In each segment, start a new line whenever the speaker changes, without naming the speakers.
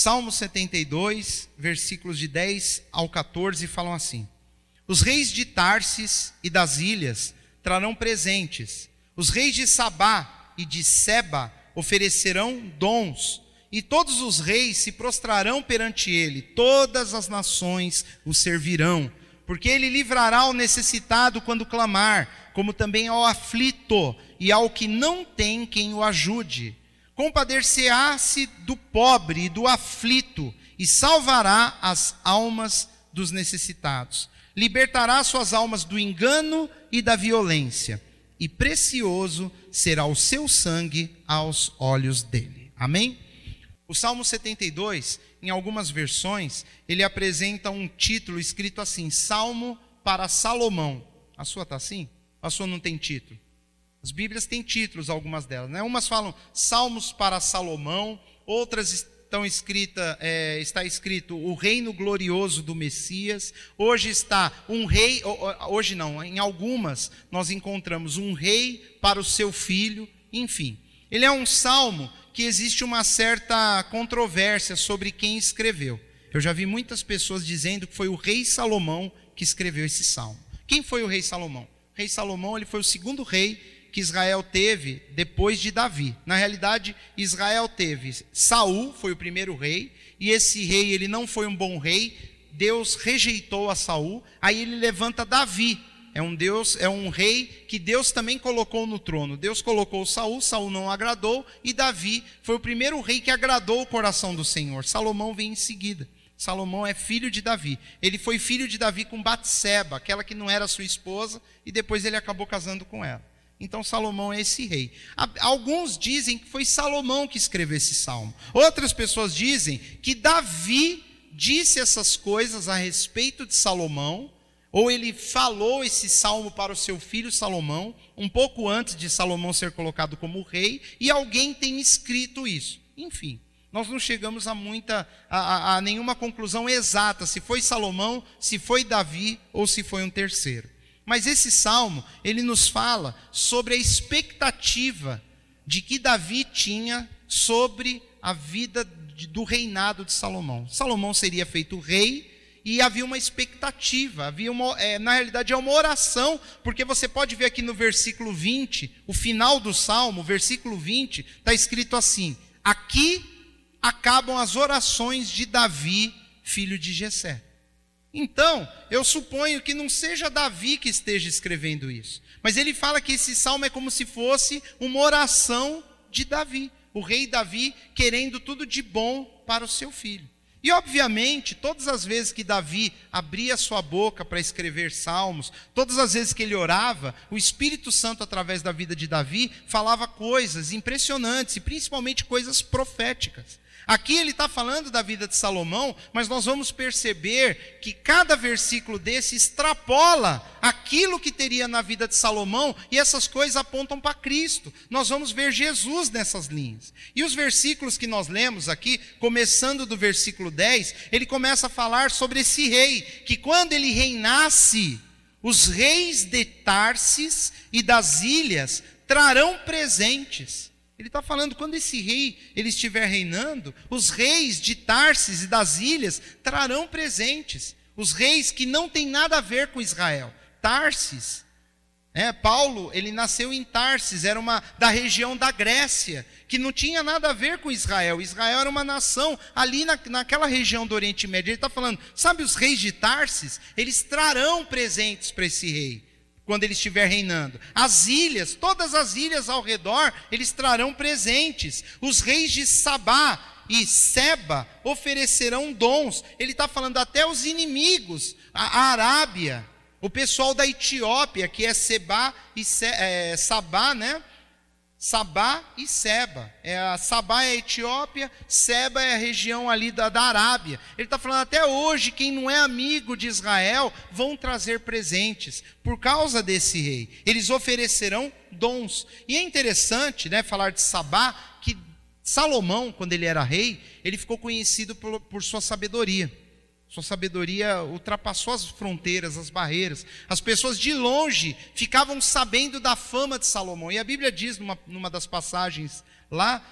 Salmo 72, versículos de 10 ao 14 falam assim: os reis de Tarsis e das ilhas trarão presentes, os reis de Sabá e de Seba oferecerão dons, e todos os reis se prostrarão perante ele, todas as nações o servirão, porque ele livrará o necessitado quando clamar, como também ao aflito e ao que não tem quem o ajude. Compadecer-se do pobre e do aflito, e salvará as almas dos necessitados. Libertará suas almas do engano e da violência, e precioso será o seu sangue aos olhos dele. Amém? O Salmo 72, em algumas versões, ele apresenta um título escrito assim: Salmo para Salomão. A sua está assim? A sua não tem título? As Bíblias têm títulos, algumas delas, né? Umas falam Salmos para Salomão, outras está escrito o reino glorioso do Messias. Hoje está um rei, hoje não, em algumas nós encontramos um rei para o seu filho, enfim. Ele é um salmo que existe uma certa controvérsia sobre quem escreveu. Eu já vi muitas pessoas dizendo que foi o rei Salomão que escreveu esse salmo. Quem foi o rei Salomão? O rei Salomão, ele foi o segundo rei que Israel teve depois de Davi. Na realidade, Israel teve Saul, foi o primeiro rei, e esse rei, ele não foi um bom rei. Deus rejeitou a Saul, aí ele levanta Davi. É um rei que Deus também colocou no trono. Deus colocou Saul, Saul não agradou, e Davi foi o primeiro rei que agradou o coração do Senhor. Salomão vem em seguida. Salomão é filho de Davi. Ele foi filho de Davi com Batseba, aquela que não era sua esposa, e depois ele acabou casando com ela. Então Salomão é esse rei. Alguns dizem que foi Salomão que escreveu esse salmo. Outras pessoas dizem que Davi disse essas coisas a respeito de Salomão, ou ele falou esse salmo para o seu filho Salomão, um pouco antes de Salomão ser colocado como rei, e alguém tem escrito isso. Enfim, nós não chegamos a nenhuma conclusão exata, se foi Salomão, se foi Davi, ou se foi um terceiro. Mas esse salmo, ele nos fala sobre a expectativa de que Davi tinha sobre a vida do reinado de Salomão. Salomão seria feito rei, e havia uma expectativa, na realidade é uma oração, porque você pode ver aqui no versículo 20, o final do salmo, versículo 20, está escrito assim: aqui acabam as orações de Davi, filho de Jessé. Então, eu suponho que não seja Davi que esteja escrevendo isso, mas ele fala que esse salmo é como se fosse uma oração de Davi, o rei Davi querendo tudo de bom para o seu filho. E obviamente, todas as vezes que Davi abria sua boca para escrever salmos, todas as vezes que ele orava, o Espírito Santo, através da vida de Davi, falava coisas impressionantes, e principalmente coisas proféticas. Aqui ele está falando da vida de Salomão, mas nós vamos perceber que cada versículo desse extrapola aquilo que teria na vida de Salomão, e essas coisas apontam para Cristo. Nós vamos ver Jesus nessas linhas. E os versículos que nós lemos aqui, começando do versículo 10, ele começa a falar sobre esse rei, que quando ele reinasse, os reis de Tarsis e das ilhas trarão presentes. Ele está falando, quando esse rei ele estiver reinando, os reis de Tarsis e das ilhas trarão presentes. Os reis que não têm nada a ver com Israel. Tarsis, Paulo, ele nasceu em Tarsis, era da região da Grécia, que não tinha nada a ver com Israel. Israel era uma nação ali naquela região do Oriente Médio. Ele está falando, sabe, os reis de Tarsis, eles trarão presentes para esse rei quando ele estiver reinando. As ilhas, todas as ilhas ao redor, eles trarão presentes. Os reis de Sabá e Seba oferecerão dons. Ele está falando até os inimigos, a Arábia, o pessoal da Etiópia, que é Sabá, né? Sabá e Seba. Sabá é a Etiópia, Seba é a região ali da Arábia. Ele está falando, até hoje, quem não é amigo de Israel vão trazer presentes por causa desse rei. Eles oferecerão dons. E é interessante, né, falar de Sabá, que Salomão, quando ele era rei, ele ficou conhecido por sua sabedoria. Sua sabedoria ultrapassou as fronteiras, as barreiras. As pessoas de longe ficavam sabendo da fama de Salomão. E a Bíblia diz, numa das passagens lá,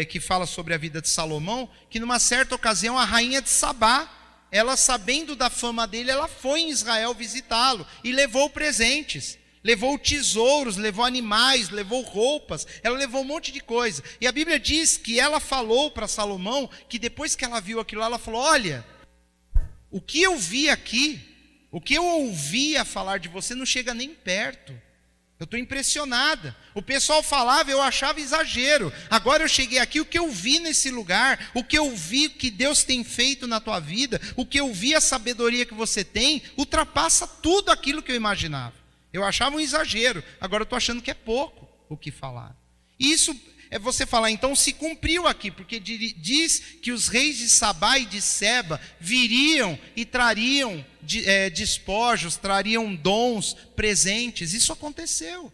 que fala sobre a vida de Salomão, que numa certa ocasião a rainha de Sabá, ela sabendo da fama dele, ela foi em Israel visitá-lo e levou presentes. Levou tesouros, levou animais, levou roupas, ela levou um monte de coisa. E a Bíblia diz que ela falou para Salomão, que depois que ela viu aquilo lá, ela falou: olha, o que eu vi aqui, o que eu ouvia falar de você não chega nem perto. Eu estou impressionada. O pessoal falava, eu achava exagero. Agora eu cheguei aqui, o que eu vi nesse lugar, o que eu vi que Deus tem feito na tua vida, o que eu vi, a sabedoria que você tem, ultrapassa tudo aquilo que eu imaginava. Eu achava um exagero, agora eu estou achando que é pouco o que falar. Isso é você falar, então se cumpriu aqui, porque diz que os reis de Sabá e de Seba viriam e trariam despojos, trariam dons, presentes. Isso aconteceu,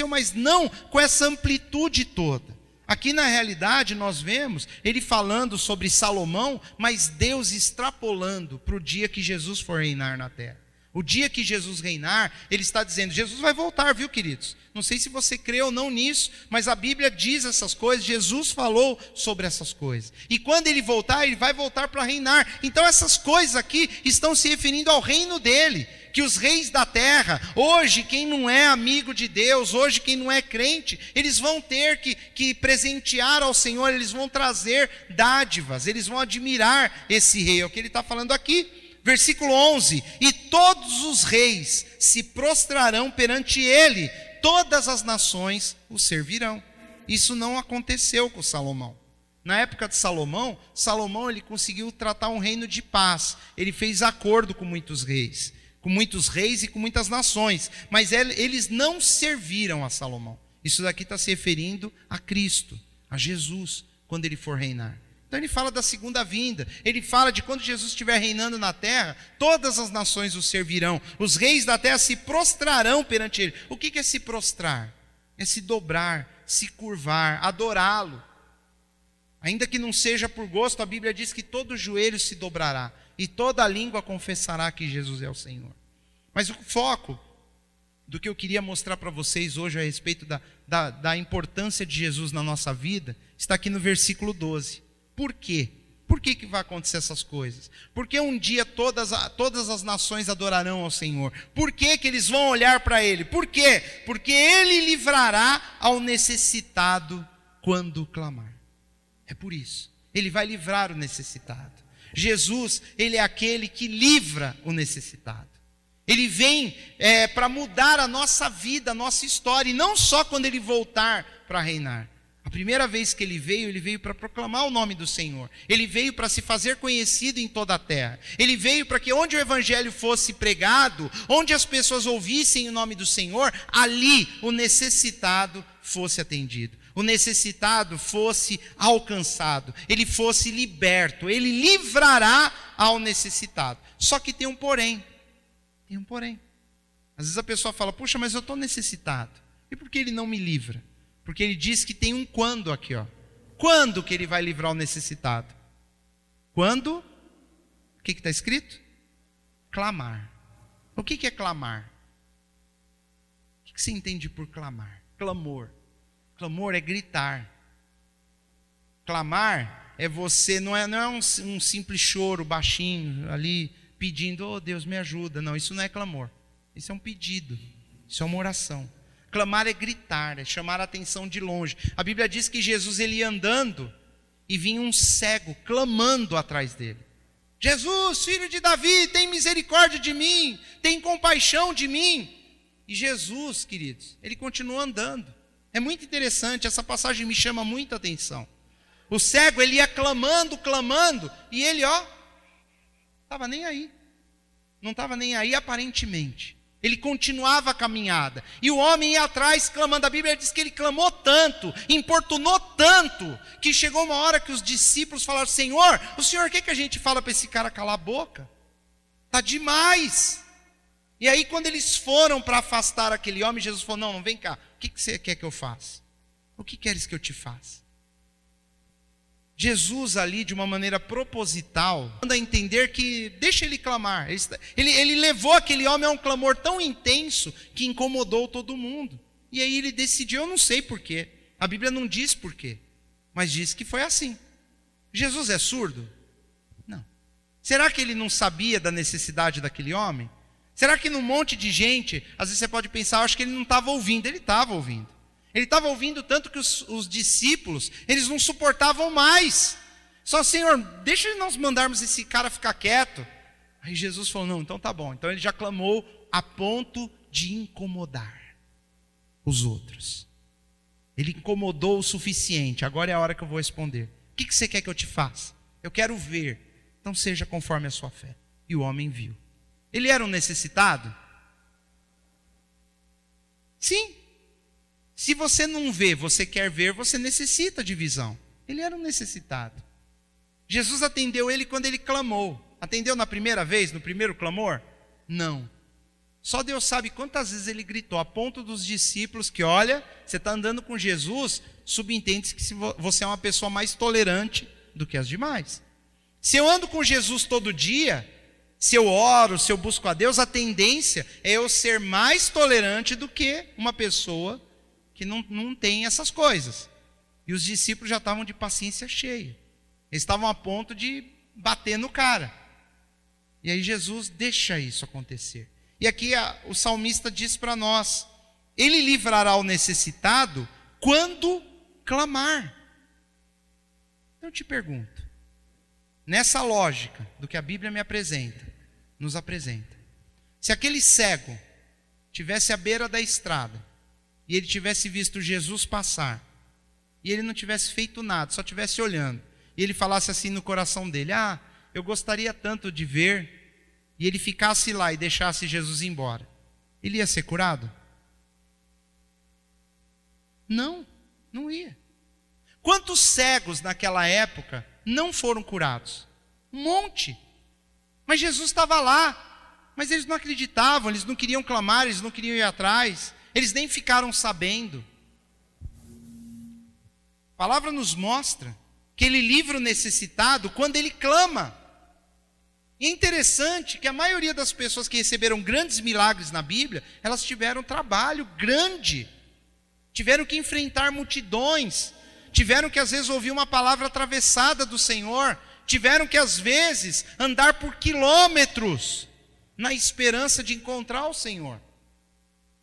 mas não com essa amplitude toda. Aqui na realidade nós vemos ele falando sobre Salomão, mas Deus extrapolando para o dia que Jesus for reinar na terra. O dia que Jesus reinar, ele está dizendo, Jesus vai voltar, viu, queridos? Não sei se você crê ou não nisso, mas a Bíblia diz essas coisas, Jesus falou sobre essas coisas. E quando ele voltar, ele vai voltar para reinar. Então essas coisas aqui estão se referindo ao reino dele, que os reis da terra, hoje quem não é amigo de Deus, hoje quem não é crente, eles vão ter que presentear ao Senhor, eles vão trazer dádivas, eles vão admirar esse rei, é o que ele está falando aqui. Versículo 11, e todos os reis se prostrarão perante ele, todas as nações o servirão. Isso não aconteceu com Salomão. Na época de Salomão, ele conseguiu tratar um reino de paz. Ele fez acordo com muitos reis e com muitas nações. Mas eles não serviram a Salomão. Isso daqui está se referindo a Cristo, a Jesus, quando ele for reinar. Então ele fala da segunda vinda, ele fala de quando Jesus estiver reinando na terra, todas as nações o servirão, os reis da terra se prostrarão perante ele. O que é se prostrar? É se dobrar, se curvar, adorá-lo. Ainda que não seja por gosto, a Bíblia diz que todo joelho se dobrará e toda língua confessará que Jesus é o Senhor. Mas o foco do que eu queria mostrar para vocês hoje a respeito da importância de Jesus na nossa vida, está aqui no versículo 12. Por quê? Por que vai acontecer essas coisas? Porque um dia todas as nações adorarão ao Senhor. Por que eles vão olhar para Ele? Por quê? Porque Ele livrará ao necessitado quando clamar. É por isso. Ele vai livrar o necessitado. Jesus, Ele é aquele que livra o necessitado. Ele vem para mudar a nossa vida, a nossa história. E não só quando Ele voltar para reinar. A primeira vez que ele veio para proclamar o nome do Senhor. Ele veio para se fazer conhecido em toda a terra. Ele veio para que onde o evangelho fosse pregado, onde as pessoas ouvissem o nome do Senhor, ali o necessitado fosse atendido. O necessitado fosse alcançado. Ele fosse liberto. Ele livrará ao necessitado. Só que tem um porém. Tem um porém. Às vezes a pessoa fala, puxa, mas eu estou necessitado. E por que ele não me livra? Porque ele diz que tem um quando aqui, ó. Quando que ele vai livrar o necessitado? Quando? O que está escrito? Clamar. O que é clamar? O que você entende por clamar? Clamor. Clamor é gritar. Clamar é você, não é um simples choro baixinho ali, pedindo, oh Deus me ajuda. Não, isso não é clamor. Isso é um pedido. Isso é uma oração. Clamar é gritar, é chamar a atenção de longe. A Bíblia diz que Jesus ele ia andando e vinha um cego clamando atrás dele. Jesus, filho de Davi, tem misericórdia de mim, tem compaixão de mim. E Jesus, queridos, ele continua andando. É muito interessante, essa passagem me chama muita atenção. O cego, ele ia clamando, e ele, estava nem aí. Não estava nem aí aparentemente. Ele continuava a caminhada. E o homem ia atrás clamando. A Bíblia diz que ele clamou tanto, importunou tanto, que chegou uma hora que os discípulos falaram, Senhor, o Senhor quer que a gente fala para esse cara calar a boca? Está demais. E aí quando eles foram para afastar aquele homem, Jesus falou, não, vem cá. O que você quer que eu faça? O que queres que eu te faça? Jesus ali, de uma maneira proposital, manda a entender que deixa ele clamar. Ele levou aquele homem a um clamor tão intenso que incomodou todo mundo. E aí ele decidiu, eu não sei porquê. A Bíblia não diz porquê, mas diz que foi assim. Jesus é surdo? Não. Será que ele não sabia da necessidade daquele homem? Será que num monte de gente, às vezes você pode pensar, eu acho que ele não estava ouvindo. Ele estava ouvindo. Ele estava ouvindo tanto que os discípulos, eles não suportavam mais. Só, Senhor, deixa nós mandarmos esse cara ficar quieto. Aí Jesus falou, não, então tá bom. Então ele já clamou a ponto de incomodar os outros. Ele incomodou o suficiente. Agora é a hora que eu vou responder. O que você quer que eu te faça? Eu quero ver. Então seja conforme a sua fé. E o homem viu. Ele era um necessitado? Sim. Se você não vê, você quer ver, você necessita de visão. Ele era um necessitado. Jesus atendeu ele quando ele clamou. Atendeu na primeira vez, no primeiro clamor? Não. Só Deus sabe quantas vezes ele gritou, a ponto dos discípulos que, olha, você está andando com Jesus, subentende que você é uma pessoa mais tolerante do que as demais. Se eu ando com Jesus todo dia, se eu oro, se eu busco a Deus, a tendência é eu ser mais tolerante do que uma pessoa que não tem essas coisas. E os discípulos já estavam de paciência cheia. Eles estavam a ponto de bater no cara. E aí Jesus deixa isso acontecer. E aqui o salmista diz para nós, ele livrará o necessitado quando clamar. Então eu te pergunto, nessa lógica do que a Bíblia nos apresenta, se aquele cego tivesse à beira da estrada, e ele tivesse visto Jesus passar, e ele não tivesse feito nada, só tivesse olhando, e ele falasse assim no coração dele, eu gostaria tanto de ver, e ele ficasse lá e deixasse Jesus ir embora, ele ia ser curado? Não, não ia. Quantos cegos naquela época não foram curados? Um monte. Mas Jesus estava lá, mas eles não acreditavam, eles não queriam clamar, eles não queriam ir atrás, eles nem ficaram sabendo. A palavra nos mostra que ele livra o necessitado quando ele clama. E é interessante que a maioria das pessoas que receberam grandes milagres na Bíblia, elas tiveram trabalho grande, tiveram que enfrentar multidões, tiveram que às vezes ouvir uma palavra atravessada do Senhor, tiveram que às vezes andar por quilômetros na esperança de encontrar o Senhor.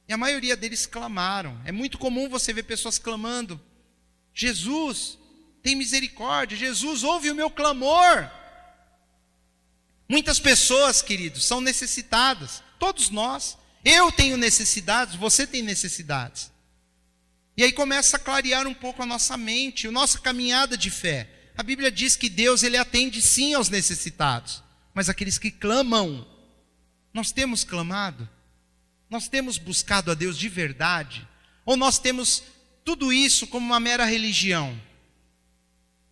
E a maioria deles clamaram. É muito comum você ver pessoas clamando, Jesus, tem misericórdia, Jesus, ouve o meu clamor. Muitas pessoas, queridos, são necessitadas, todos nós. Eu tenho necessidades, você tem necessidades. E aí começa a clarear um pouco a nossa mente, a nossa caminhada de fé. A Bíblia diz que Deus, ele atende sim aos necessitados, mas aqueles que clamam. Nós temos clamado? Nós temos buscado a Deus de verdade? Ou nós temos tudo isso como uma mera religião?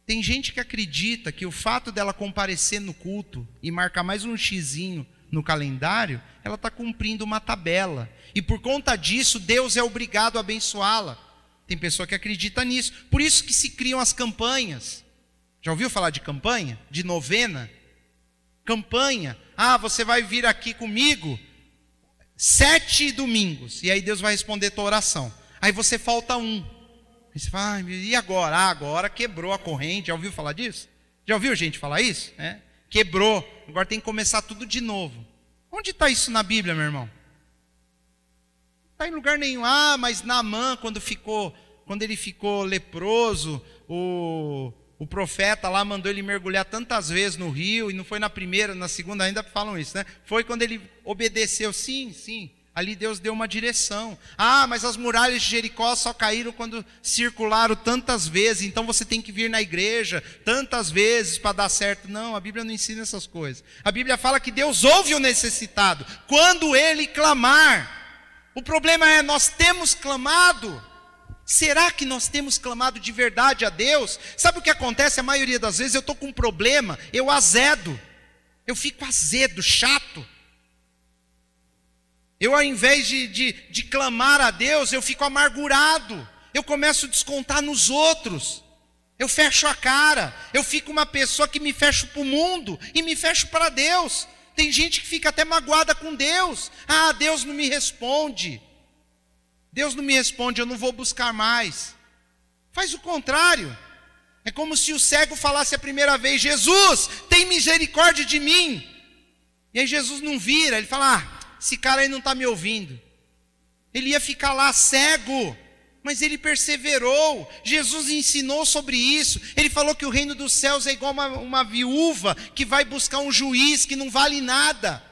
Tem gente que acredita que o fato dela comparecer no culto e marcar mais um xizinho no calendário, ela está cumprindo uma tabela. E por conta disso, Deus é obrigado a abençoá-la. Tem pessoa que acredita nisso. Por isso que se criam as campanhas. Já ouviu falar de campanha? De novena? Campanha. Você vai vir aqui comigo 7 domingos. E aí Deus vai responder tua oração. Aí você falta um. Aí você fala, e agora? Agora quebrou a corrente. Já ouviu falar disso? Já ouviu gente falar isso? Quebrou. Agora tem que começar tudo de novo. Onde está isso na Bíblia, meu irmão? Não está em lugar nenhum. Mas Naamã, quando ele ficou leproso, o profeta lá mandou ele mergulhar tantas vezes no rio, e não foi na primeira, na segunda, ainda falam isso, né? Foi quando ele obedeceu. Sim. Ali Deus deu uma direção. Mas as muralhas de Jericó só caíram quando circularam tantas vezes, então você tem que vir na igreja tantas vezes para dar certo. Não, a Bíblia não ensina essas coisas. A Bíblia fala que Deus ouve o necessitado quando ele clamar. O problema é, nós temos clamado? Será que nós temos clamado de verdade a Deus? Sabe o que acontece? A maioria das vezes eu estou com um problema, eu azedo, eu fico azedo, chato. Eu, ao invés de clamar a Deus, eu fico amargurado. Eu começo a descontar nos outros. Eu fecho a cara, eu fico uma pessoa que me fecho para o mundo e me fecho para Deus. Tem gente que fica até magoada com Deus. Ah, Deus não me responde. Deus não me responde, eu não vou buscar mais. Faz o contrário. É como se o cego falasse a primeira vez: Jesus, tem misericórdia de mim. E aí Jesus não vira, ele fala: ah, esse cara aí não está me ouvindo. Ele ia ficar lá cego, mas ele perseverou. Jesus ensinou sobre isso. Ele falou que o reino dos céus é igual uma viúva que vai buscar um juiz que não vale nada.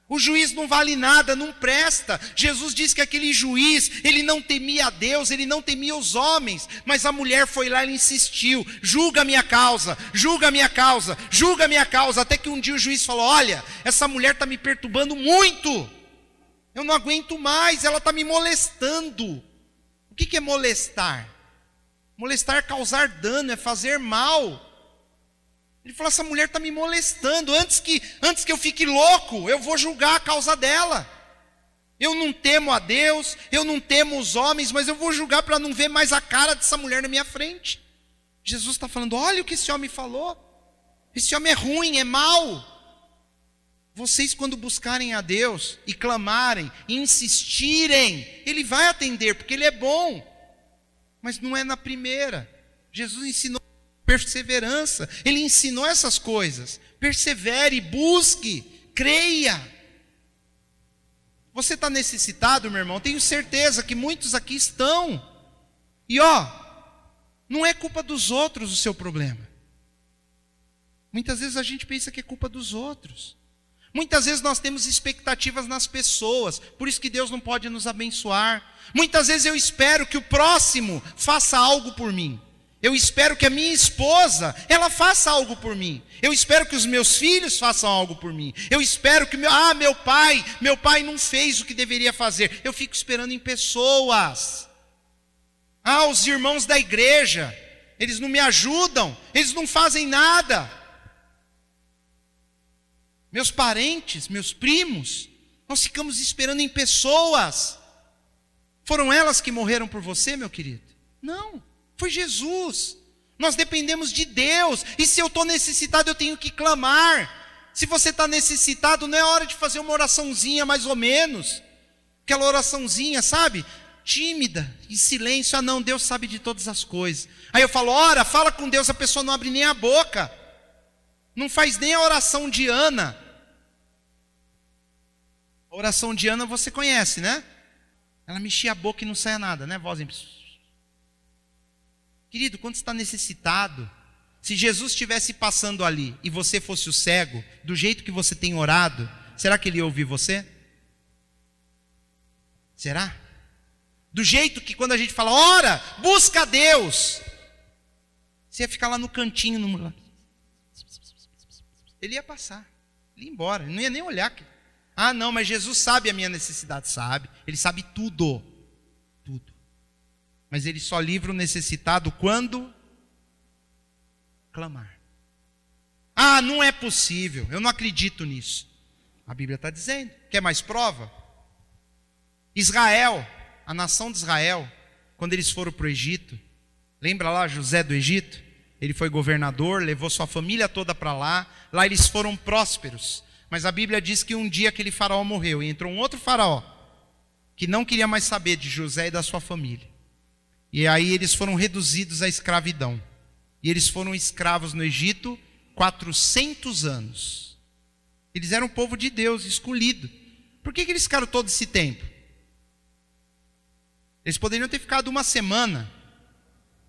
O juiz não vale nada, não presta. Jesus disse que aquele juiz, ele não temia a Deus, ele não temia os homens. Mas a mulher foi lá e insistiu: julga a minha causa, julga a minha causa, julga a minha causa. Até que um dia o juiz falou: olha, essa mulher está me perturbando muito. Eu não aguento mais, ela está me molestando. O que é molestar? Molestar é causar dano, é fazer mal. Ele falou: essa mulher está me molestando. Antes que eu fique louco, eu vou julgar a causa dela. Eu não temo a Deus, eu não temo os homens, mas eu vou julgar para não ver mais a cara dessa mulher na minha frente. Jesus está falando: olha o que esse homem falou. Esse homem é ruim, é mau. Vocês, quando buscarem a Deus e clamarem, e insistirem, Ele vai atender, porque Ele é bom. Mas não é na primeira. Jesus ensinou perseverança. Ele ensinou essas coisas. Persevere, busque, creia. Você está necessitado, meu irmão? Tenho certeza que muitos aqui estão. E não é culpa dos outros o seu problema. Muitas vezes a gente pensa que é culpa dos outros. Muitas vezes nós temos expectativas nas pessoas, por isso que Deus não pode nos abençoar. Muitas vezes eu espero que o próximo faça algo por mim. Eu espero que a minha esposa, ela faça algo por mim. Eu espero que os meus filhos façam algo por mim. Eu espero que meu pai não fez o que deveria fazer. Eu fico esperando em pessoas. Os irmãos da igreja, eles não me ajudam, eles não fazem nada. Meus parentes, meus primos, nós ficamos esperando em pessoas. Foram elas que morreram por você, meu querido? Não, foi Jesus. Nós dependemos de Deus. E se eu estou necessitado, eu tenho que clamar. Se você está necessitado, não é hora de fazer uma oraçãozinha mais ou menos. Aquela oraçãozinha, sabe? Tímida, em silêncio. Não, Deus sabe de todas as coisas. Aí eu falo: ora, fala com Deus. A pessoa não abre nem a boca. Não faz nem a oração de Ana. A oração de Ana você conhece, né? Ela mexia a boca e não saia nada, né? Vozinha. Querido, quando você está necessitado, se Jesus estivesse passando ali e você fosse o cego, do jeito que você tem orado, será que Ele ia ouvir você? Será? Do jeito que quando a gente fala: ora, busca a Deus, você ia ficar lá no cantinho, Ele ia passar, ele ia embora, ele não ia nem olhar. Não, mas Jesus sabe a minha necessidade. Sabe, Ele sabe tudo. Tudo. Mas Ele só livra o necessitado quando clamar. Não é possível, eu não acredito nisso. A Bíblia está dizendo. Quer mais prova? Israel, a nação de Israel, quando eles foram para o Egito, lembra lá José do Egito? Ele foi governador, levou sua família toda para lá. Lá eles foram prósperos. Mas a Bíblia diz que um dia aquele faraó morreu. E entrou um outro faraó, que não queria mais saber de José e da sua família. E aí eles foram reduzidos à escravidão. E eles foram escravos no Egito 400 anos. Eles eram o povo de Deus, escolhido. Por que eles ficaram todo esse tempo? Eles poderiam ter ficado uma semana.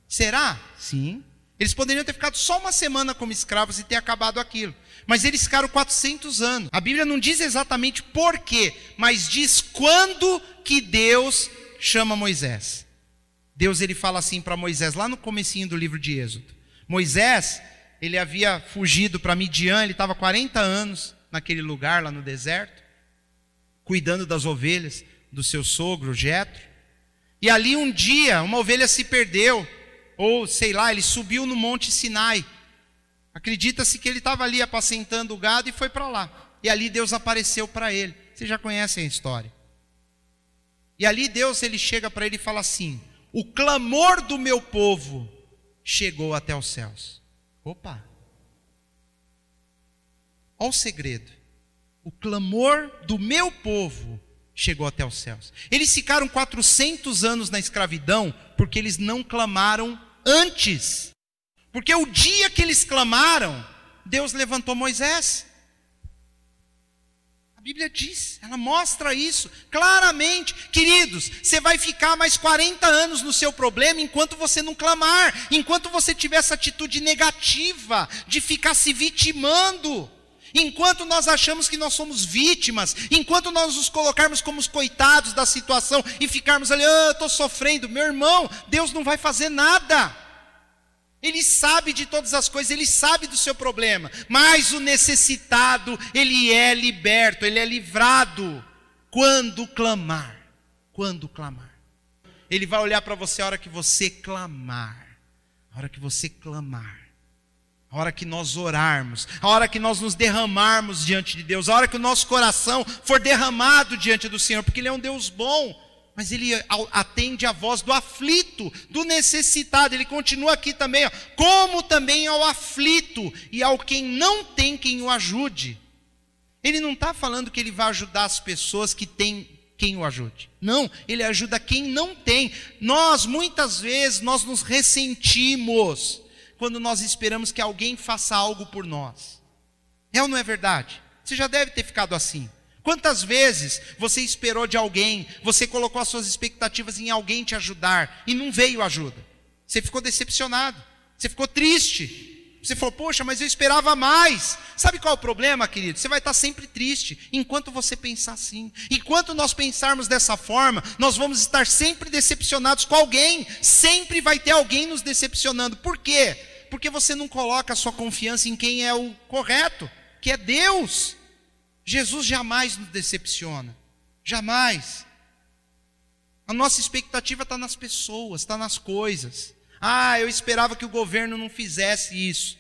Será? Sim. Eles poderiam ter ficado só uma semana como escravos e ter acabado aquilo. Mas eles ficaram 400 anos. A Bíblia não diz exatamente por quê, mas diz quando que Deus chama Moisés. Deus, ele fala assim para Moisés, lá no comecinho do livro de Êxodo. Moisés, ele havia fugido para Midian, ele estava 40 anos naquele lugar, lá no deserto, cuidando das ovelhas do seu sogro, Jetro. E ali um dia, uma ovelha se perdeu, ou sei lá, ele subiu no Monte Sinai. Acredita-se que ele estava ali apacentando o gado e foi para lá. E ali Deus apareceu para ele. Vocês já conhecem a história. E ali Deus, ele chega para ele e fala assim: o clamor do meu povo chegou até os céus. Opa! Olha o segredo. O clamor do meu povo chegou até os céus. Eles ficaram 400 anos na escravidão porque eles não clamaram antes. Porque o dia que eles clamaram, Deus levantou Moisés. A Bíblia diz, ela mostra isso claramente. Queridos, você vai ficar mais 40 anos no seu problema enquanto você não clamar, enquanto você tiver essa atitude negativa de ficar se vitimando. Enquanto nós achamos que nós somos vítimas, enquanto nós nos colocarmos como os coitados da situação e ficarmos ali, eu estou sofrendo, meu irmão, Deus não vai fazer nada. Ele sabe de todas as coisas, Ele sabe do seu problema, mas o necessitado, ele é liberto, ele é livrado, quando clamar, Ele vai olhar para você a hora que você clamar, a hora que nós orarmos, a hora que nós nos derramarmos diante de Deus, a hora que o nosso coração for derramado diante do Senhor, porque Ele é um Deus bom, mas Ele atende a voz do aflito, do necessitado. Ele continua aqui também, como também ao aflito e ao quem não tem quem o ajude. Ele não está falando que Ele vai ajudar as pessoas que têm quem o ajude. Não, Ele ajuda quem não tem. Muitas vezes, nós nos ressentimos quando nós esperamos que alguém faça algo por nós. É ou não é verdade? Você já deve ter ficado assim. Quantas vezes você esperou de alguém, você colocou as suas expectativas em alguém te ajudar e não veio ajuda? Você ficou decepcionado, você ficou triste, você falou, poxa, mas eu esperava mais. Sabe qual é o problema, querido? Você vai estar sempre triste enquanto você pensar assim. Enquanto nós pensarmos dessa forma, nós vamos estar sempre decepcionados com alguém. Sempre vai ter alguém nos decepcionando. Por quê? Porque você não coloca a sua confiança em quem é o correto, que é Deus. Jesus jamais nos decepciona, jamais. A nossa expectativa está nas pessoas, está nas coisas. Eu esperava que o governo não fizesse isso.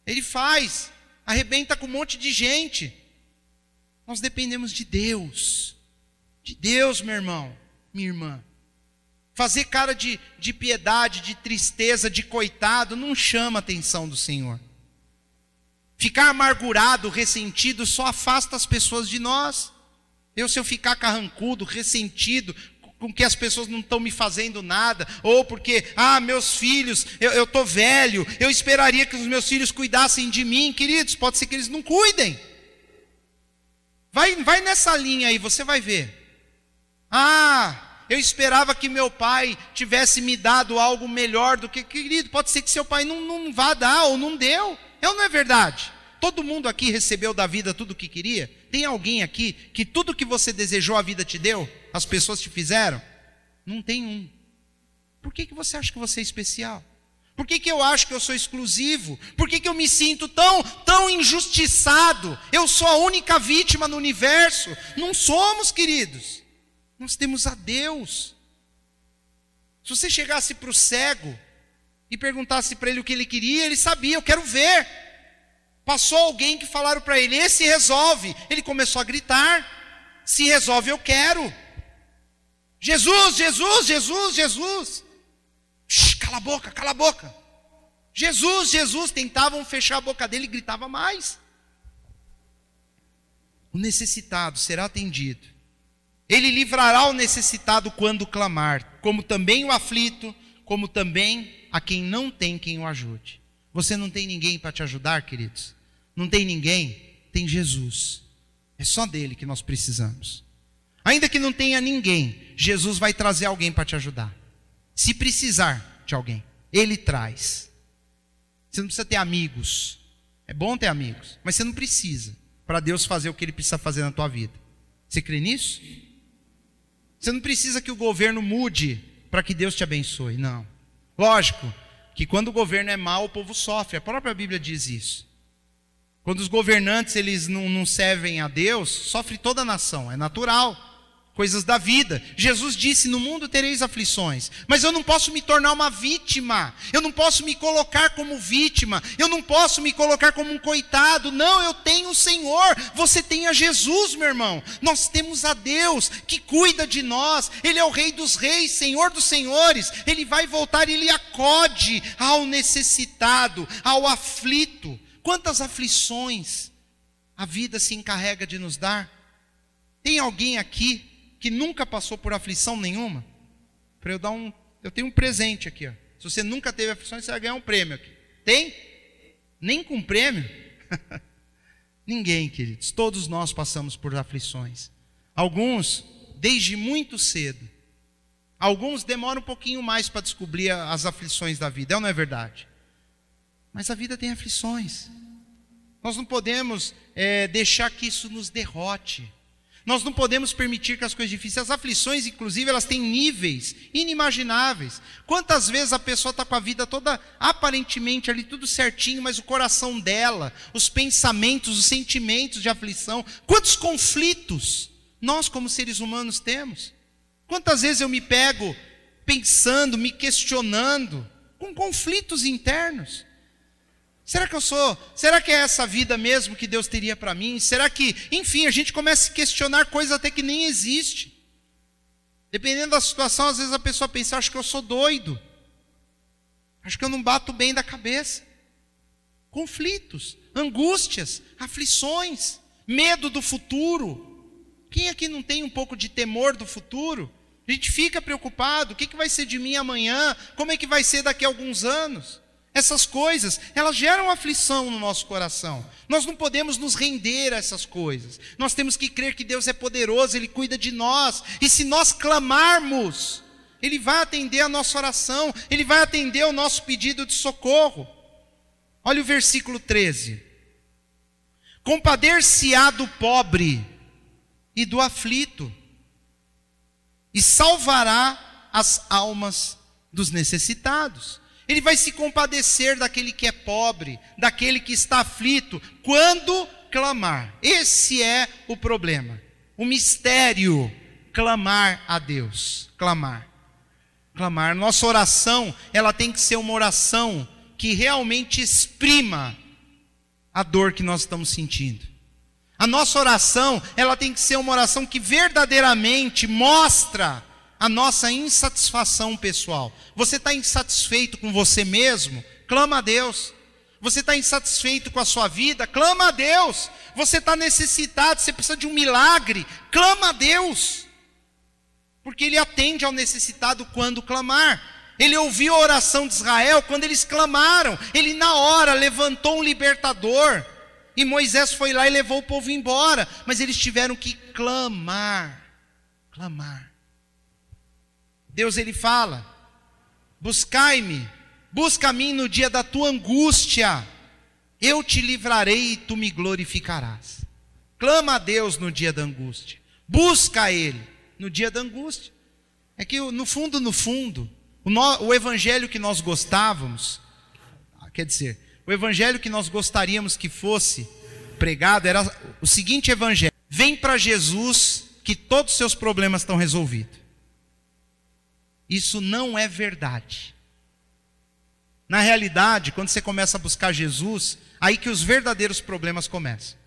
Ele faz, arrebenta com um monte de gente. Nós dependemos de Deus, meu irmão, minha irmã. Fazer cara de piedade, de tristeza, de coitado, não chama a atenção do Senhor. Ficar amargurado, ressentido, só afasta as pessoas de nós. Se eu ficar carrancudo, ressentido, com que as pessoas não estão me fazendo nada, ou porque, meus filhos, eu estou velho, eu esperaria que os meus filhos cuidassem de mim. Queridos, pode ser que eles não cuidem. Vai nessa linha aí, você vai ver. Eu esperava que meu pai tivesse me dado algo melhor do que... Querido, pode ser que seu pai não vá dar, ou não deu. É ou não é verdade? Todo mundo aqui recebeu da vida tudo o que queria? Tem alguém aqui que tudo que você desejou a vida te deu? As pessoas te fizeram? Não tem um. Por que você acha que você é especial? Por que eu acho que eu sou exclusivo? Por que eu me sinto tão injustiçado? Eu sou a única vítima no universo? Não somos, queridos. Nós temos a Deus. Se você chegasse para o cego e perguntasse para ele o que ele queria, ele sabia, eu quero ver. Passou alguém que falaram para ele, esse resolve. Ele começou a gritar, se resolve eu quero. Jesus, Jesus, Jesus, Jesus. Cala a boca. Jesus, Jesus. Tentavam fechar a boca dele e gritava mais. O necessitado será atendido. Ele livrará o necessitado quando clamar, como também o aflito, como também a quem não tem quem o ajude. Você não tem ninguém para te ajudar, queridos? Não tem ninguém? Tem Jesus. É só dele que nós precisamos. Ainda que não tenha ninguém, Jesus vai trazer alguém para te ajudar. Se precisar de alguém, Ele traz. Você não precisa ter amigos. É bom ter amigos, mas você não precisa para Deus fazer o que Ele precisa fazer na tua vida. Você crê nisso? Você não precisa que o governo mude para que Deus te abençoe, não. Lógico que quando o governo é mau, o povo sofre. A própria Bíblia diz isso. Quando os governantes eles não servem a Deus, sofre toda a nação, é natural. coisas da vida. Jesus disse: no mundo tereis aflições, mas eu não posso me tornar uma vítima, eu não posso me colocar como vítima, eu não posso me colocar como um coitado. Não, eu tenho o Senhor. Você tem a Jesus, meu irmão. Nós temos a Deus que cuida de nós. Ele é o Rei dos reis, Senhor dos senhores. Ele vai voltar e Ele acode ao necessitado, ao aflito. Quantas aflições a vida se encarrega de nos dar? Tem alguém aqui que nunca passou por aflição nenhuma? Para eu tenho um presente aqui, ó. Se você nunca teve aflição, você vai ganhar um prêmio aqui. Tem? Nem com prêmio? Ninguém, queridos. Todos nós passamos por aflições. Alguns desde muito cedo. Alguns demoram um pouquinho mais para descobrir as aflições da vida. É ou não é verdade? Mas a vida tem aflições. Nós não podemos deixar que isso nos derrote. Nós não podemos permitir que as coisas difíceis, as aflições, inclusive, elas têm níveis inimagináveis. Quantas vezes a pessoa está com a vida toda aparentemente ali tudo certinho, mas o coração dela, os pensamentos, os sentimentos de aflição, quantos conflitos nós como seres humanos temos? Quantas vezes eu me pego pensando, me questionando, com conflitos internos? Será que eu sou? Será que é essa vida mesmo que Deus teria para mim? Será que, enfim, a gente começa a se questionar coisas até que nem existe. Dependendo da situação, às vezes a pessoa pensa: acho que eu sou doido. Acho que eu não bato bem da cabeça. Conflitos, angústias, aflições, medo do futuro. Quem aqui não tem um pouco de temor do futuro? A gente fica preocupado: o que vai ser de mim amanhã? Como é que vai ser daqui a alguns anos? Essas coisas, elas geram aflição no nosso coração. Nós não podemos nos render a essas coisas. Nós temos que crer que Deus é poderoso, Ele cuida de nós. E se nós clamarmos, Ele vai atender a nossa oração, Ele vai atender o nosso pedido de socorro. Olha o versículo 13. Compadecer-se-á do pobre e do aflito, e salvará as almas dos necessitados. Ele vai se compadecer daquele que é pobre, daquele que está aflito, quando clamar. Esse é o problema, o mistério: clamar a Deus. Clamar. Nossa oração, ela tem que ser uma oração que realmente exprima a dor que nós estamos sentindo. A nossa oração, ela tem que ser uma oração que verdadeiramente mostra a nossa insatisfação pessoal. Você está insatisfeito com você mesmo? Clama a Deus. Você está insatisfeito com a sua vida? Clama a Deus. Você está necessitado, você precisa de um milagre? Clama a Deus. Porque Ele atende ao necessitado quando clamar. Ele ouviu a oração de Israel quando eles clamaram. Ele na hora levantou um libertador. E Moisés foi lá e levou o povo embora. Mas eles tiveram que clamar. Clamar. Deus, Ele fala: buscai-me, busca a mim no dia da tua angústia, eu te livrarei e tu me glorificarás. Clama a Deus no dia da angústia, busca a Ele no dia da angústia. É que no fundo, o evangelho que nós gostávamos, quer dizer, o evangelho que nós gostaríamos que fosse pregado era o seguinte evangelho: vem para Jesus que todos os seus problemas estão resolvidos. Isso não é verdade. Na realidade, quando você começa a buscar Jesus, aí que os verdadeiros problemas começam.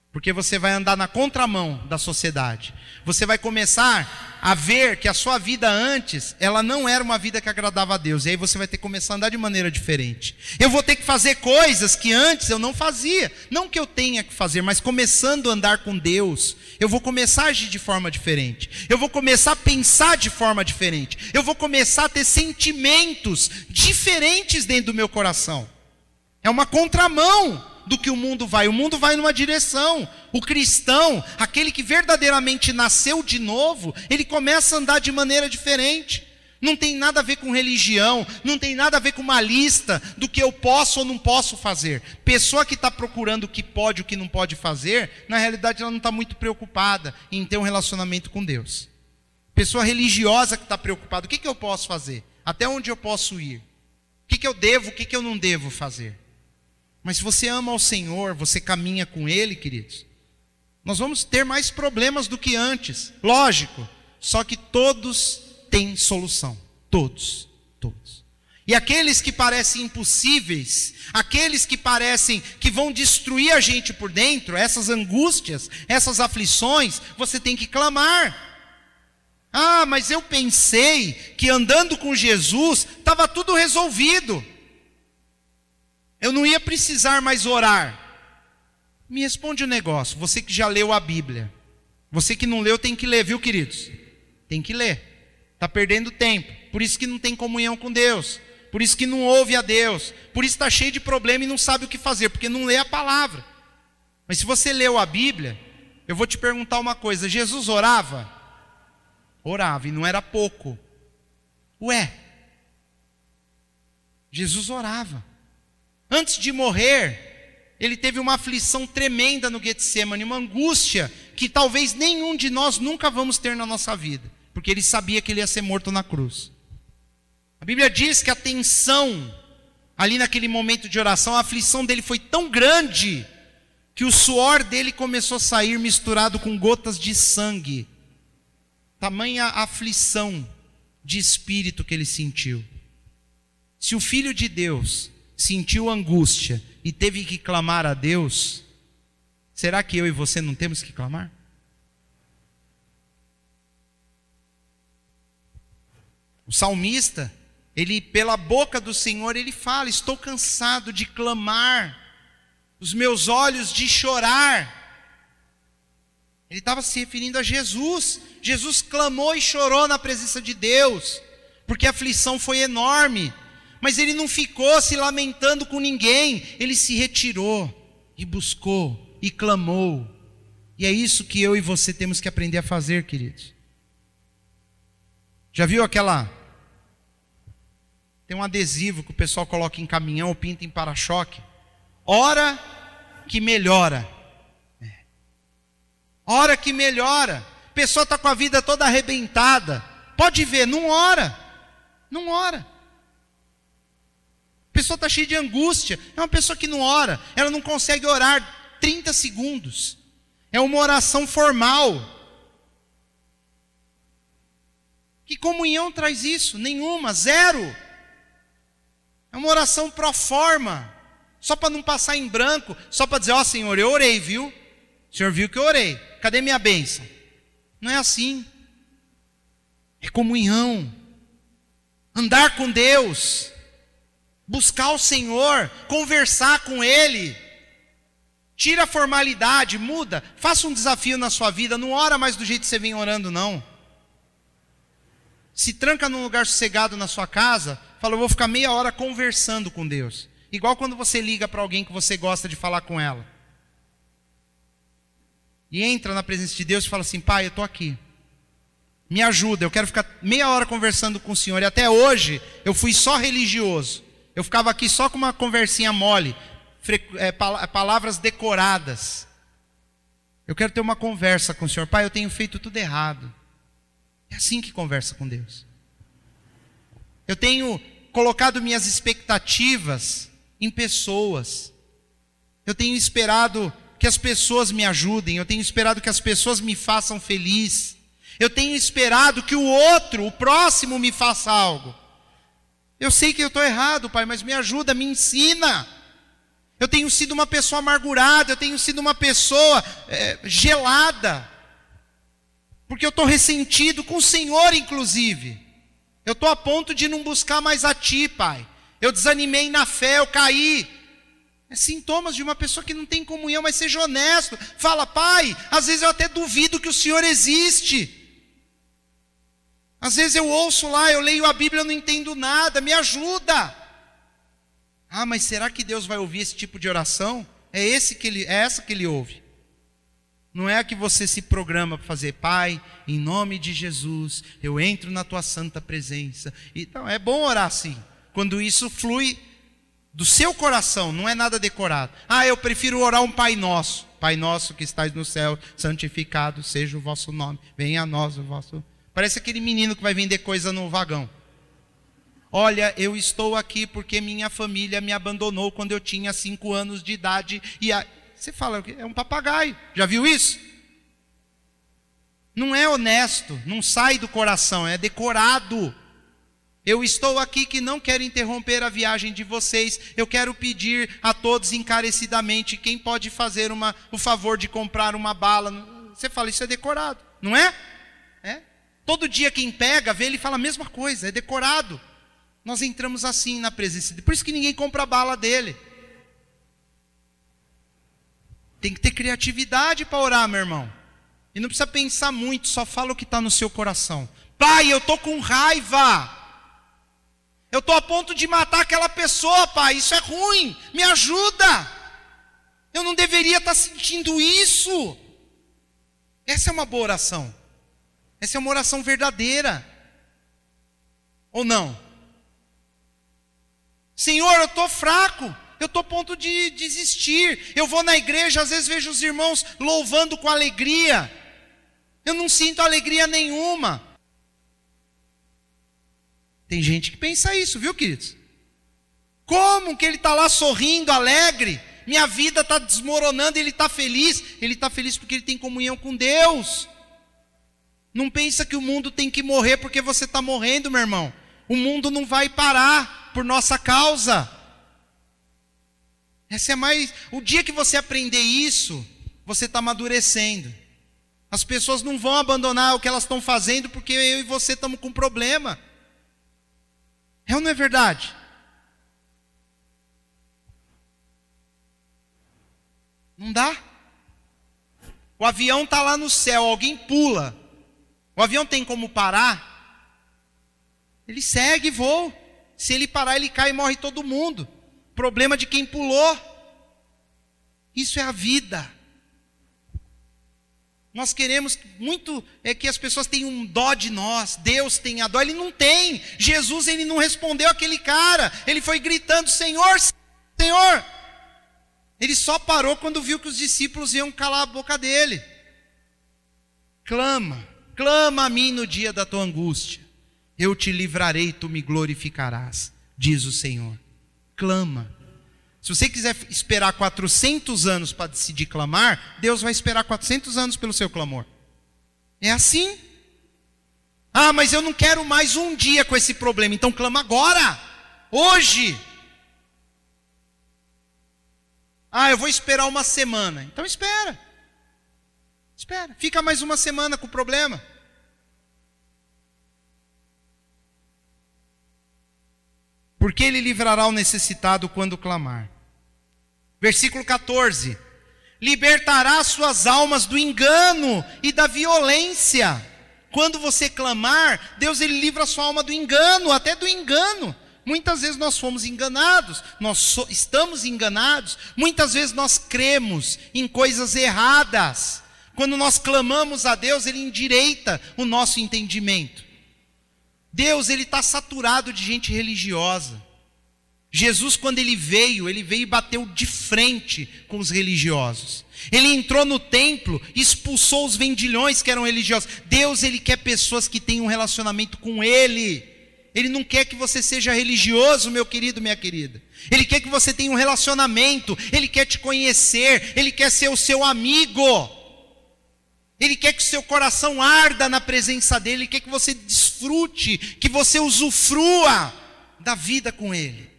Porque você vai andar na contramão da sociedade. Você vai começar a ver que a sua vida antes, ela não era uma vida que agradava a Deus. E aí você vai ter que começar a andar de maneira diferente. Eu vou ter que fazer coisas que antes eu não fazia. Não que eu tenha que fazer, mas começando a andar com Deus, eu vou começar a agir de forma diferente. Eu vou começar a pensar de forma diferente. Eu vou começar a ter sentimentos diferentes dentro do meu coração. É uma contramão do que o mundo vai. O mundo vai numa direção. O cristão, aquele que verdadeiramente nasceu de novo, ele começa a andar de maneira diferente. Não tem nada a ver com religião, não tem nada a ver com uma lista do que eu posso ou não posso fazer. Pessoa que está procurando o que pode e o que não pode fazer, na realidade ela não está muito preocupada em ter um relacionamento com Deus. Pessoa religiosa que está preocupada: o que eu posso fazer? Até onde eu posso ir? O que eu devo, o que eu não devo fazer? Mas se você ama ao Senhor, você caminha com Ele, queridos, Nós vamos ter mais problemas do que antes, lógico. Só que todos têm solução, todos. E aqueles que parecem impossíveis, aqueles que parecem que vão destruir a gente por dentro, essas angústias, essas aflições, você tem que clamar. Ah, mas eu pensei que andando com Jesus estava tudo resolvido. Eu não ia precisar mais orar. Me responde um negócio, você que já leu a Bíblia. Você que não leu tem que ler, viu, queridos? Tem que ler. Está perdendo tempo. Por isso que não tem comunhão com Deus. Por isso que não ouve a Deus. Por isso está cheio de problema e não sabe o que fazer, porque não lê a palavra. Mas se você leu a Bíblia, eu vou te perguntar uma coisa. Jesus orava? Orava, e não era pouco. Ué, Jesus orava. Antes de morrer, ele teve uma aflição tremenda no Getsemane, uma angústia que talvez nenhum de nós nunca vamos ter na nossa vida, porque ele sabia que ele ia ser morto na cruz. A Bíblia diz que a tensão, ali naquele momento de oração, a aflição dele foi tão grande, que o suor dele começou a sair misturado com gotas de sangue. Tamanha aflição de espírito que ele sentiu. Se o Filho de Deus sentiu angústia e teve que clamar a Deus, será que eu e você não temos que clamar? O salmista, ele pela boca do Senhor, ele fala: estou cansado de clamar, os meus olhos de chorar. Ele estava se referindo a Jesus. Jesus clamou e chorou na presença de Deus, porque a aflição foi enorme. Mas ele não ficou se lamentando com ninguém. Ele se retirou e buscou e clamou. E é isso que eu e você temos que aprender a fazer, queridos. Já viu aquela... Tem um adesivo que o pessoal coloca em caminhão ou pinta em para-choque. Ora que melhora. Ora que melhora. A pessoa está com a vida toda arrebentada. Pode ver, não ora. Não ora. A pessoa está cheia de angústia. É uma pessoa que não ora. Ela não consegue orar 30 segundos. É uma oração formal. Que comunhão traz isso? Nenhuma, zero. É uma oração pro forma. Só para não passar em branco. Só para dizer: ó, Senhor, eu orei, viu? O Senhor viu que eu orei. Cadê minha bênção? Não é assim. É comunhão. Andar com Deus. Buscar o Senhor. Conversar com Ele. Tira a formalidade, muda. Faça um desafio na sua vida. Não ora mais do jeito que você vem orando, não. Se tranca num lugar sossegado na sua casa. Fala: eu vou ficar meia hora conversando com Deus. Igual quando você liga para alguém que você gosta de falar com ela. E entra na presença de Deus e fala assim: Pai, eu estou aqui. Me ajuda, eu quero ficar meia hora conversando com o Senhor. E até hoje eu fui só religioso. Eu ficava aqui só com uma conversinha mole. Palavras decoradas. Eu quero ter uma conversa com o Senhor. Pai, eu tenho feito tudo errado. É assim que conversa com Deus. Eu tenho colocado minhas expectativas em pessoas. Eu tenho esperado que as pessoas me ajudem. Eu tenho esperado que as pessoas me façam feliz. Eu tenho esperado que o outro, o próximo, me faça algo. Eu sei que eu estou errado, Pai, mas me ajuda, me ensina. Eu tenho sido uma pessoa amargurada, eu tenho sido uma pessoa gelada, porque eu estou ressentido com o Senhor, inclusive. Eu estou a ponto de não buscar mais a Ti, Pai. Eu desanimei na fé, eu caí. É sintomas de uma pessoa que não tem comunhão, mas seja honesto. Fala: Pai, às vezes eu até duvido que o Senhor existe. Às vezes eu ouço lá, eu leio a Bíblia, eu não entendo nada, me ajuda. Ah, mas será que Deus vai ouvir esse tipo de oração? É essa que ele ouve. Não é a que você se programa para fazer. Pai, em nome de Jesus, eu entro na Tua santa presença. Então, é bom orar assim, quando isso flui do seu coração, não é nada decorado. Ah, eu prefiro orar um Pai Nosso. Pai nosso que estais no céu, santificado seja o vosso nome. Venha a nós o vosso... Parece aquele menino que vai vender coisa no vagão. Olha, eu estou aqui porque minha família me abandonou quando eu tinha 5 anos de idade. E você fala, é um papagaio. Já viu isso? Não é honesto, não sai do coração, é decorado. Eu estou aqui que não quero interromper a viagem de vocês. Eu quero pedir a todos encarecidamente quem pode fazer o favor de comprar uma bala. Você fala, isso é decorado, não é? É. Todo dia quem pega, vê, ele fala a mesma coisa, é decorado. Nós entramos assim na presença dele. Por isso que ninguém compra a bala dele. Tem que ter criatividade para orar, meu irmão. E não precisa pensar muito, só fala o que está no seu coração. Pai, eu estou com raiva. Eu estou a ponto de matar aquela pessoa, pai. Isso é ruim. Me ajuda. Eu não deveria estar sentindo isso. Essa é uma boa oração. Essa é uma oração verdadeira. Ou não? Senhor, eu estou fraco. Eu estou a ponto de desistir. Eu vou na igreja, às vezes vejo os irmãos louvando com alegria. Eu não sinto alegria nenhuma. Tem gente que pensa isso, viu, queridos? Como que ele está lá sorrindo, alegre? Minha vida está desmoronando e ele está feliz. Ele está feliz porque ele tem comunhão com Deus. Não pensa que o mundo tem que morrer porque você está morrendo, meu irmão. O mundo não vai parar por nossa causa. Essa é mais... O dia que você aprender isso, você está amadurecendo. As pessoas não vão abandonar o que elas estão fazendo porque eu e você estamos com problema. É ou não é verdade? Não dá. O avião está lá no céu, alguém pula. O avião tem como parar? Ele segue voo. Se ele parar, ele cai e morre todo mundo. Problema de quem pulou. Isso é a vida. Nós queremos muito que as pessoas tenham um dó de nós. Deus tem a dó. Ele não tem. Jesus, ele não respondeu aquele cara. Ele foi gritando, Senhor, Senhor. Ele só parou quando viu que os discípulos iam calar a boca dele. Clama, clama a mim no dia da tua angústia. Eu te livrarei, tu me glorificarás, diz o Senhor. Clama. Se você quiser esperar 400 anos para decidir clamar, Deus vai esperar 400 anos pelo seu clamor. É assim. Ah, mas eu não quero mais um dia com esse problema, então clama agora, hoje. Ah, eu vou esperar uma semana, então espera. Espera, fica mais uma semana com o problema. Porque ele livrará o necessitado quando clamar. Versículo 14. Libertará suas almas do engano e da violência. Quando você clamar, Deus ele livra a sua alma do engano, até do engano. Muitas vezes nós fomos enganados, estamos enganados. Muitas vezes nós cremos em coisas erradas. Quando nós clamamos a Deus, ele endireita o nosso entendimento. Deus, ele está saturado de gente religiosa. Jesus, quando ele veio e bateu de frente com os religiosos. Ele entrou no templo, expulsou os vendilhões que eram religiosos. Deus, ele quer pessoas que tenham um relacionamento com ele. Ele não quer que você seja religioso, meu querido, minha querida. Ele quer que você tenha um relacionamento. Ele quer te conhecer. Ele quer ser o seu amigo. Ele quer que o seu coração arda na presença dele. Ele quer que você desfrute, que você usufrua da vida com ele.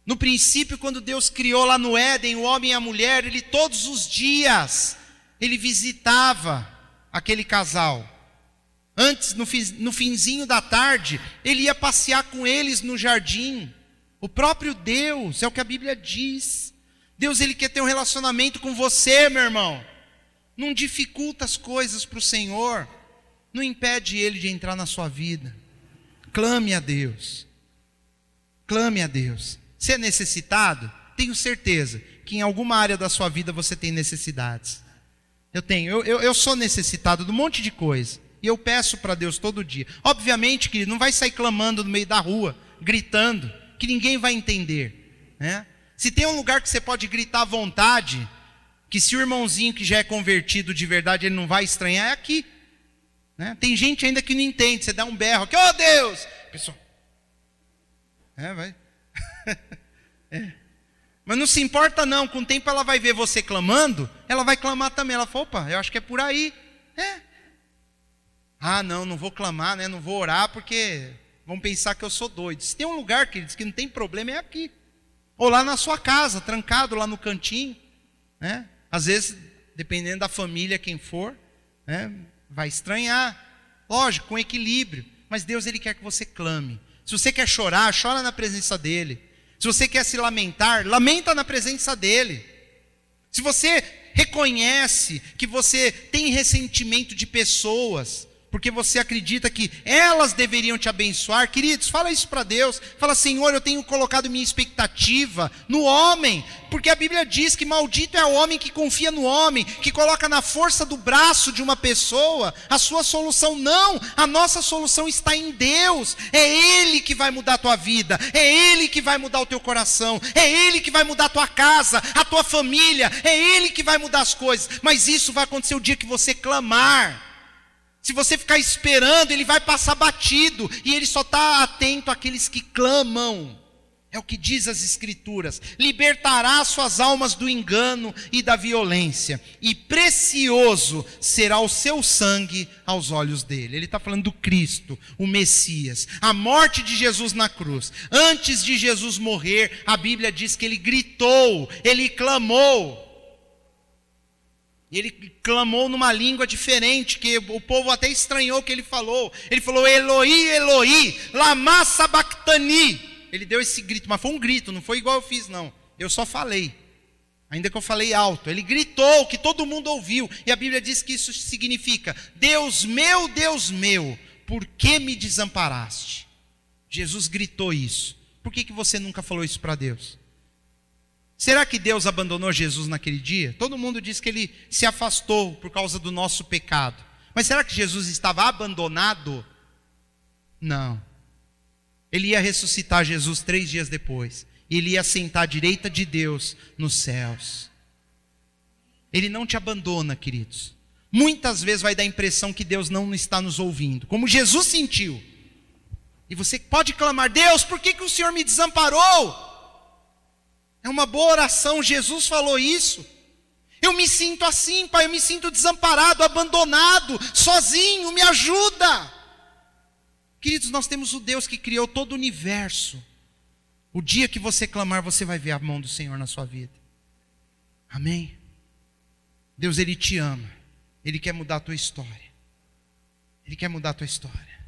No princípio, quando Deus criou lá no Éden o homem e a mulher, ele todos os dias, ele visitava aquele casal. Antes, no finzinho da tarde, ele ia passear com eles no jardim. O próprio Deus, é o que a Bíblia diz. Deus, ele quer ter um relacionamento com você, meu irmão. Não dificulta as coisas para o Senhor. Não impede ele de entrar na sua vida. Clame a Deus. Clame a Deus. Você é necessitado? Tenho certeza que em alguma área da sua vida você tem necessidades. Eu sou necessitado de um monte de coisa. E eu peço para Deus todo dia. Obviamente, querido, não vai sair clamando no meio da rua, gritando, que ninguém vai entender, né? Se tem um lugar que você pode gritar à vontade, que se o irmãozinho que já é convertido de verdade, ele não vai estranhar, é aqui, né? Tem gente ainda que não entende. Você dá um berro aqui, oh Deus! Pessoal, vai. Mas não se importa não, com o tempo ela vai ver você clamando, ela vai clamar também. Ela fala, opa, eu acho que é por aí. Não vou clamar, né? Não vou orar porque vão pensar que eu sou doido. Se tem um lugar, queridos, que não tem problema, é aqui. Ou lá na sua casa, trancado lá no cantinho, né? Às vezes, dependendo da família, quem for, né? Vai estranhar. Lógico, com equilíbrio. Mas Deus, Ele quer que você clame. Se você quer chorar, chora na presença dEle. Se você quer se lamentar, lamenta na presença dEle. Se você reconhece que você tem ressentimento de pessoas, porque você acredita que elas deveriam te abençoar, queridos, fala isso para Deus. Fala, Senhor, eu tenho colocado minha expectativa no homem, porque a Bíblia diz que maldito é o homem que confia no homem, que coloca na força do braço de uma pessoa a sua solução. Não, a nossa solução está em Deus. É Ele que vai mudar a tua vida, é Ele que vai mudar o teu coração, é Ele que vai mudar a tua casa, a tua família, é Ele que vai mudar as coisas. Mas isso vai acontecer o dia que você clamar. Se você ficar esperando, Ele vai passar batido, e Ele só está atento àqueles que clamam. É o que diz as Escrituras: libertará suas almas do engano e da violência, e precioso será o seu sangue aos olhos dele. Ele está falando do Cristo, o Messias, a morte de Jesus na cruz. Antes de Jesus morrer, a Bíblia diz que Ele gritou, Ele clamou. Ele clamou numa língua diferente, que o povo até estranhou o que ele falou. Ele falou, Eloi, Eloi, lama sabachthani. Ele deu esse grito, mas foi um grito, não foi igual eu fiz não. Eu só falei, ainda que eu falei alto. Ele gritou, que todo mundo ouviu. E a Bíblia diz que isso significa, Deus meu, por que me desamparaste? Jesus gritou isso. Por que você nunca falou isso para Deus? Será que Deus abandonou Jesus naquele dia? Todo mundo diz que Ele se afastou por causa do nosso pecado. Mas será que Jesus estava abandonado? Não. Ele ia ressuscitar Jesus 3 dias depois. E Ele ia sentar à direita de Deus nos céus. Ele não te abandona, queridos. Muitas vezes vai dar a impressão que Deus não está nos ouvindo, como Jesus sentiu. E você pode clamar, Deus, por que o Senhor me desamparou? É uma boa oração, Jesus falou isso. Eu me sinto assim, Pai, eu me sinto desamparado, abandonado, sozinho, me ajuda. Queridos, nós temos o Deus que criou todo o universo. O dia que você clamar, você vai ver a mão do Senhor na sua vida. Amém? Deus, Ele te ama. Ele quer mudar a tua história. Ele quer mudar a tua história.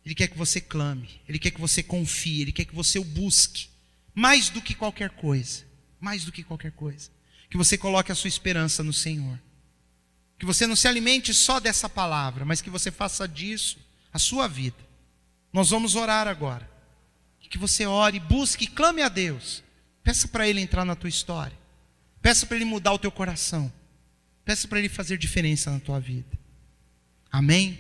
Ele quer que você clame. Ele quer que você confie. Ele quer que você o busque. Mais do que qualquer coisa, mais do que qualquer coisa, que você coloque a sua esperança no Senhor, que você não se alimente só dessa palavra, mas que você faça disso a sua vida. Nós vamos orar agora, que você ore, busque, clame a Deus, peça para Ele entrar na tua história, peça para Ele mudar o teu coração, peça para Ele fazer diferença na tua vida. Amém?